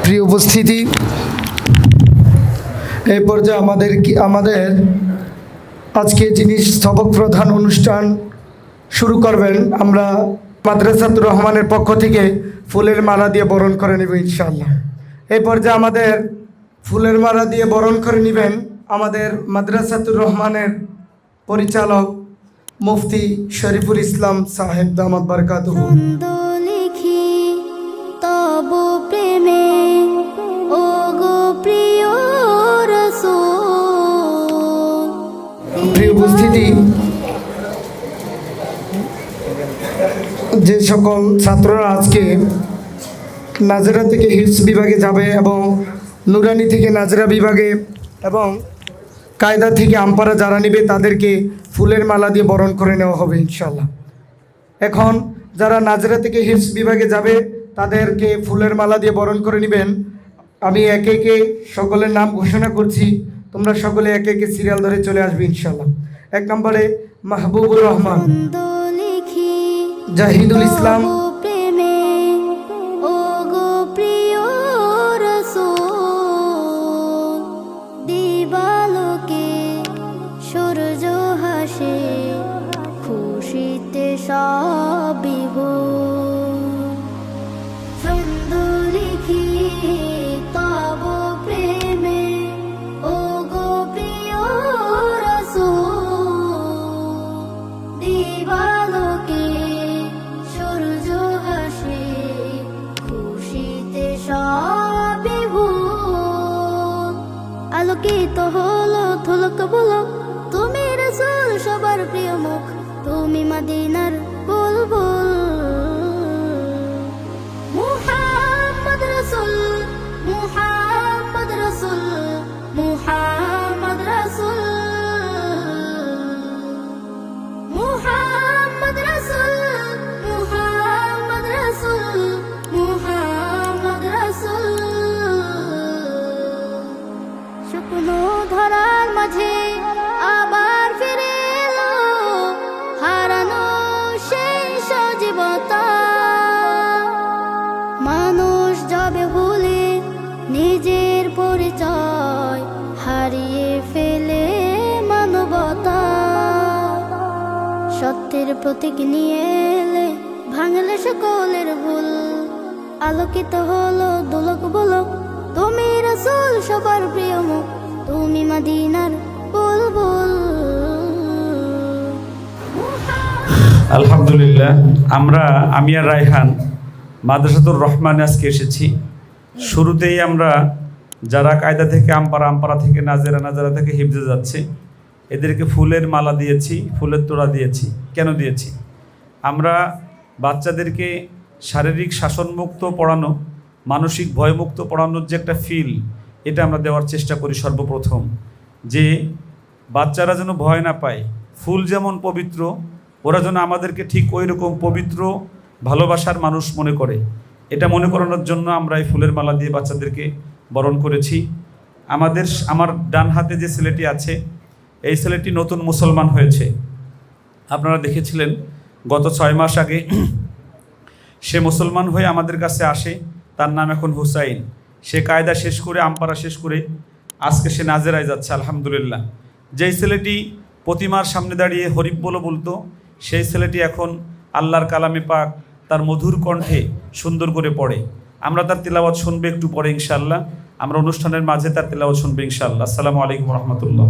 প্রিয় উপস্থিতি, এই পর্যায়ে আমাদের আজকে যিনি সবক প্রধান অনুষ্ঠান শুরু করবেন, আমরা মাদ্রাসাতুর রহমানের পক্ষ থেকে ফুলের মালা দিয়ে বরণ করে নেব ইনশাআল্লাহ। এই পর্যায়ে আমাদের ফুলের মালা দিয়ে বরণ করে নেবেন আমাদের মাদ্রাসাতুর রহমানের পরিচালক মুফতি শরীফুল ইসলাম সাহেব দামাত বারকাতুহু। প্রিয় উপস্থিতি, যে সকল ছাত্ররা আজকে নাজরা থেকে হিফজ বিভাগে যাবে এবং নুরানি থেকে নাজরা বিভাগে এবং কায়দা থেকে আমপারা যারা নেবে তাদেরকে ফুলের মালা দিয়ে বরণ করে নেওয়া হবে ইনশাআল্লাহ। এখন যারা নাজরা থেকে হিফজ বিভাগে যাবে তাদেরকে ফুলের মালা দিয়ে বরণ করে নেবেন। আমি একে একে সকলের নাম ঘোষণা করছি, তোমরা সকলে একে একে সিরিয়াল ধরে চলে আসবে ইনশাআল্লাহ। 1 নম্বরে মাহবুবুর রহমান, জাহিদুল ইসলাম, আলোকিত হলো ধুলক বলো, তুমি রাসূল সবার প্রিয় মুখ, তুমি মদিনার বুলবুল। মুহাম্মদ রাসূল, মুহাম্মদ রাসূল, মুহাম্মদ রাসূল, মুহাম্মদ রাসূল, মুহাম্মদ রাসূল, মুহাম্মদ রাসূল। শুকনো ধরার মাঝে আবার ফিরে এলো হারানো সেই সজীবতা। মানুষ যাবে ভুলে নিজের পরিচয়, হারিয়ে ফেলে মানবতা। সত্যের প্রতীক নিয়ে এলে ভাঙলে সকলের ভুল। আলোকিত হলো দুলক বলক, তুমি রাসূল সবার প্রিয় মুখ, তুমি মদিনার বুলবুল। আলহামদুলিল্লাহ, আমি আর রায়হান মাদ্রাসাতুর রহমানে আজকে এসেছি। শুরুতেই আমরা যারা কায়দা থেকে আমপারা থেকে নাজরা থেকে হিফজে যাচ্ছে এদেরকে ফুলের মালা দিয়েছি, ফুলের তোড়া দিয়েছি। কেন দিয়েছি? আমরা বাচ্চাদেরকে শারীরিক শাসনমুক্ত পড়ানো, মানসিক ভয়মুক্ত পড়ানোর যে একটা ফিল, এটা আমরা দেওয়ার চেষ্টা করি সর্বপ্রথম, যে বাচ্চারা যেন ভয় না পায়। ফুল যেমন পবিত্র, ওরা যেন আমাদেরকে ঠিক ওই রকম পবিত্র ভালোবাসার মানুষ মনে করে, এটা মনে করানোর জন্য আমরা এই ফুলের মালা দিয়ে বাচ্চাদেরকে বরণ করেছি। আমার ডান হাতে যে ছেলেটি আছে, এই ছেলেটি নতুন মুসলমান হয়েছে। আপনারা দেখেছিলেন গত 6 মাস আগে সে মুসলমান হয়ে আমাদের কাছে আসে। তার নাম এখন হুসাইন। সে কায়দা শেষ করে আমপারা শেষ করে আজকে সে নাজেরায় যাচ্ছে আলহামদুলিল্লাহ। যেই ছেলেটি প্রতিমার সামনে দাঁড়িয়ে হরিফ বলতো, সেই ছেলেটি এখন আল্লাহর কালামে পাক তার মধুর কণ্ঠে সুন্দর করে পড়ে। আমরা তার তিলাওয়াত শুনবে একটু পরে ইনশাআল্লাহ। আমরা অনুষ্ঠানের মাঝে তার তিলাওয়াত শুনবে ইনশাআল্লাহ। আসসালামু আলাইকুম রহমতুল্লাহ।